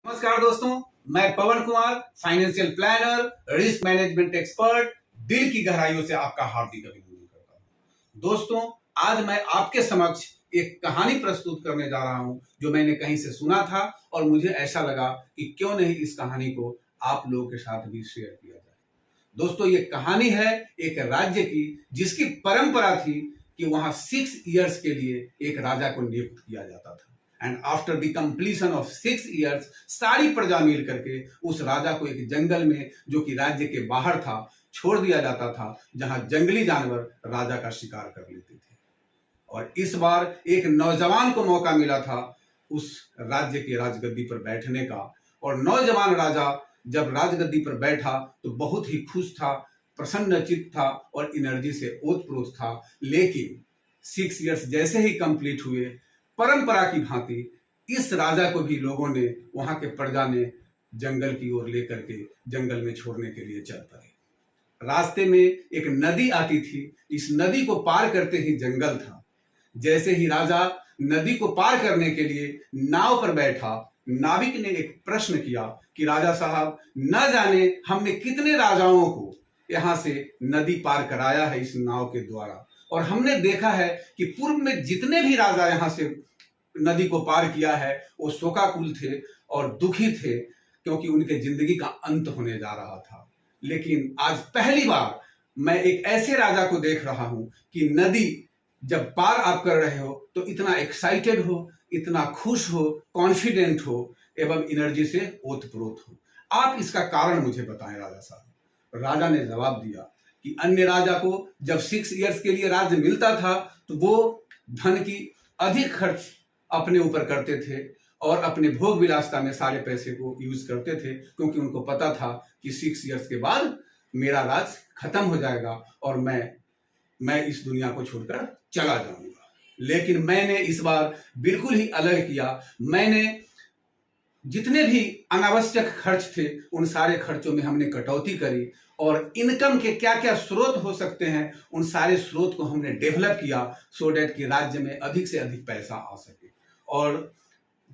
नमस्कार दोस्तों, मैं Pawan Kumar, financial planner, risk management expert, दिल की गहराइयों से आपका हार्दिक अभिनंदन करता हूं। दोस्तों, आज मैं आपके समक्ष एक कहानी प्रस्तुत करने जा रहा हूं जो मैंने कहीं से सुना था और मुझे ऐसा लगा कि क्यों नहीं इस कहानी को आप लोगों के साथ भी शेयर किया जाए। दोस्तों, ये कहानी है एक राज्य की जिसकी परंपरा थी कि वहां 6 इयर्स के लिए एक राजा को नियुक्त किया जाता था। And after the completion of 6 years सारी प्रजा मिल करके उस राजा को एक जंगल में, जो कि राज्य के बाहर था, छोड़ दिया जाता था, जहां जंगली जानवर राजा का शिकार कर लेते थे। और इस बार एक नौजवान को मौका मिला था उस राज्य की राजगद्दी पर बैठने का। और नौजवान राजा जब राजगद्दी पर बैठा तो बहुत ही खुश था, प्रसन्नचित्त था और एनर्जी से ओतप्रोत था। लेकिन 6 इयर्स जैसे ही कंप्लीट हुए, परंपरा की भांति इस राजा को भी लोगों ने, वहां के प्रजा ने जंगल की ओर लेकर के जंगल में छोड़ने के लिए चल पड़े। रास्ते में एक नदी आती थी, इस नदी को पार करते ही जंगल था। जैसे ही राजा नदी को पार करने के लिए नाव पर बैठा, नाविक ने एक प्रश्न किया कि राजा साहब, न जाने हमने कितने राजाओं को यहां से नदी पार कराया है इस नाव के द्वारा, और हमने देखा है कि पूर्व में जितने भी राजा यहां से नदी को पार किया है वो शोकाकुल थे और दुखी थे, क्योंकि उनके जिंदगी का अंत होने जा रहा था। लेकिन आज पहली बार मैं एक ऐसे राजा को देख रहा हूं कि नदी जब पार आप कर रहे हो तो इतना एक्साइटेड हो, इतना खुश हो, कॉन्फिडेंट हो एवं एनर्जी से ओतप्रोत हो। आप इसका कारण मुझे बताएं राजा साहब। राजा ने जवाब दिया कि अन्य राजा को जब 6 इयर्स के लिए राज्य मिलता था तो वो धन की अधिक खर्च अपने ऊपर करते थे और अपने भोग विलासता में सारे पैसे को यूज करते थे, क्योंकि उनको पता था कि 6 इयर्स के बाद मेरा राज खत्म हो जाएगा और मैं इस दुनिया को छोड़कर चला जाऊंगा। लेकिन मैंने इस बार बिल्कुल ही अलग किया। मैंने जितने भी अनावश्यक खर्च थे उन सारे खर्चों में हमने कटौती करी और इनकम के क्या क्या स्रोत हो सकते हैं उन सारे स्रोत को हमने डेवलप किया, सो डैट कि राज्य में अधिक से अधिक पैसा आ सके। और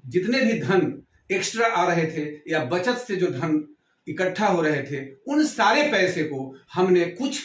जितने भी धन एक्स्ट्रा आ रहे थे या बचत से जो धन इकट्ठा हो रहे थे, उन सारे पैसे को हमने कुछ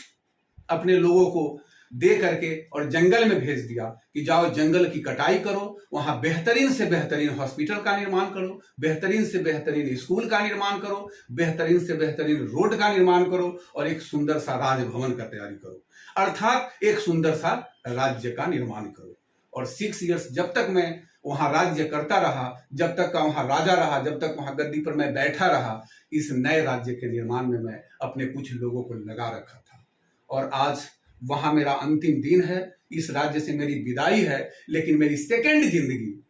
अपने लोगों को दे करके और जंगल में भेज दिया कि जाओ जंगल की कटाई करो, वहां बेहतरीन से बेहतरीन हॉस्पिटल का निर्माण करो, बेहतरीन से बेहतरीन स्कूल का निर्माण करो, बेहतरीन से बेहतरीन रोड का निर्माण करो और एक सुंदर सा राजभवन का तैयारी करो, अर्थात एक सुंदर सा राज्य का निर्माण करो। और 6 इयर्स जब तक मैं वहां राज्य करता रहा, जब तक का वहां राजा रहा, जब तक वहां गद्दी पर मैं बैठा रहा, इस नए राज्य के निर्माण में मैं अपने कुछ लोगों को लगा रखा था। और आज वहां मेरा अंतिम दिन है, इस राज्य से मेरी विदाई है, लेकिन मेरी सेकेंड जिंदगी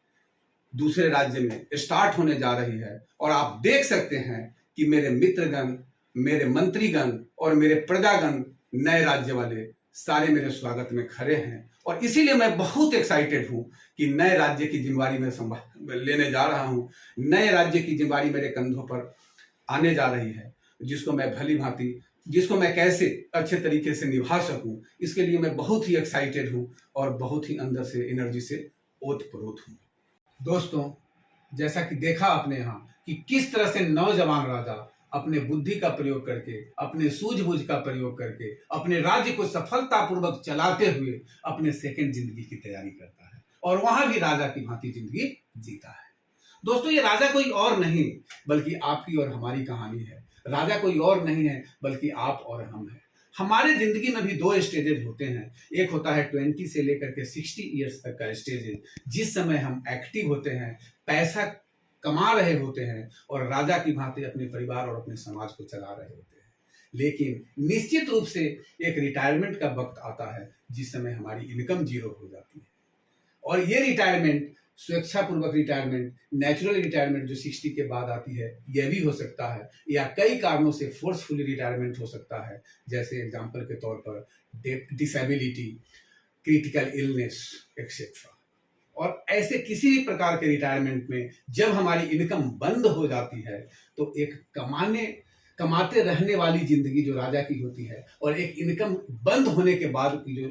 दूसरे राज्य में स्टार्ट होने जा रही है। और आप देख सकते हैं कि मेरे मित्रगण, मेरे मंत्रीगण और मेरे प्रजागण, नए राज्य वाले सारे मेरे स्वागत में खड़े हैं। और इसीलिए मैं बहुत एक्साइटेड हूं कि नए राज्य की जिम्मेवारी मैं लेने जा रहा हूं। नए राज्य की जिम्मेवारी मेरे कंधों पर आने जा रही है, जिसको मैं भली भांति, जिसको मैं कैसे अच्छे तरीके से निभा सकूं, इसके लिए मैं बहुत ही एक्साइटेड हूं और बहुत ही अंदर से एनर्जी से ओतप्रोत हूं। दोस्तों, जैसा कि देखा आपने यहाँ कि किस तरह से नौजवान राजा अपने बुद्धि का प्रयोग करके, अपने सूझबूझ का प्रयोग करके, अपने राज्य को सफलतापूर्वक चलाते हुए अपने सेकंड जिंदगी की तैयारी करता है और वहां भी राजा की भांति जिंदगी जीता है। दोस्तों, ये राजा कोई और नहीं बल्कि आपकी और हमारी कहानी है। राजा कोई और नहीं है बल्कि आप और हम हैं। हमारे जिंदगी में भी 2 स्टेजेस होते हैं। एक होता है 20 से लेकर के 60 इयर्स तक का स्टेज, जिस समय हम एक्टिव होते हैं, पैसा कमा रहे होते हैं और राजा की भांति अपने परिवार और अपने समाज को चला रहे होते हैं। लेकिन निश्चित रूप से एक रिटायरमेंट का वक्त आता है जिस समय हमारी इनकम जीरो हो जाती है। और ये रिटायरमेंट, स्वेच्छापूर्वक रिटायरमेंट, नेचुरल रिटायरमेंट जो 60 के बाद आती है, यह भी हो सकता है, या कई कारणों से फोर्सफुली रिटायरमेंट हो सकता है, जैसे एग्जांपल के तौर पर डिसेबिलिटी, क्रिटिकल इलनेस एक्सेट्रा। और ऐसे किसी भी प्रकार के रिटायरमेंट में जब हमारी इनकम बंद हो जाती है तो एक कमाते रहने वाली जिंदगी जो राजा की होती है और एक इनकम बंद होने के बाद की जो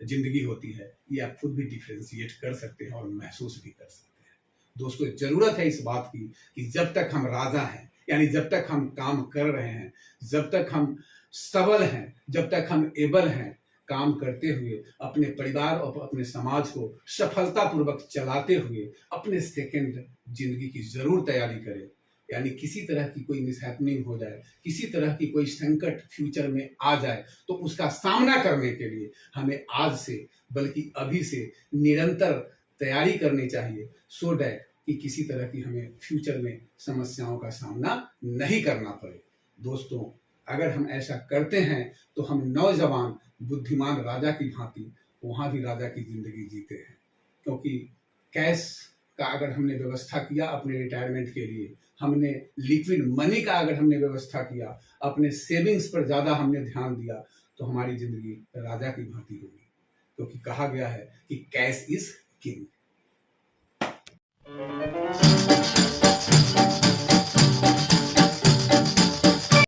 जिंदगी होती है, ये आप खुद भी डिफ्रेंशिएट कर सकते हैं और महसूस भी कर सकते हैं। दोस्तों जरूरत है इस बात की कि जब तक हम राजा हैं, यानी जब तक हम काम कर रहे हैं, जब तक हम सबल हैं, जब तक हम एबल हैं, काम करते हुए अपने परिवार और अपने समाज को सफलतापूर्वक चलाते हुए अपने सेकंड जिंदगी की जरूर तैयारी करें। यानी किसी तरह की कोई मिसहैपनिंग हो जाए, किसी तरह की कोई संकट फ्यूचर में आ जाए, तो उसका सामना करने के लिए हमें आज से बल्कि अभी से निरंतर तैयारी करनी चाहिए, सो डैट कि किसी तरह की हमें फ्यूचर में समस्याओं का सामना नहीं करना पड़े। दोस्तों अगर हम ऐसा करते हैं तो हम नौजवान बुद्धिमान राजा की भांति वहां भी राजा की जिंदगी जीते हैं, क्योंकि कैश का अगर हमने व्यवस्था किया अपने रिटायरमेंट के लिए, हमने लिक्विड मनी का अगर हमने व्यवस्था किया, अपने सेविंग्स पर ज़्यादा हमने ध्यान दिया, तो हमारी जिंदगी राजा की भांति होगी, क्योंकि कहा गया है कि कैश इज किंग।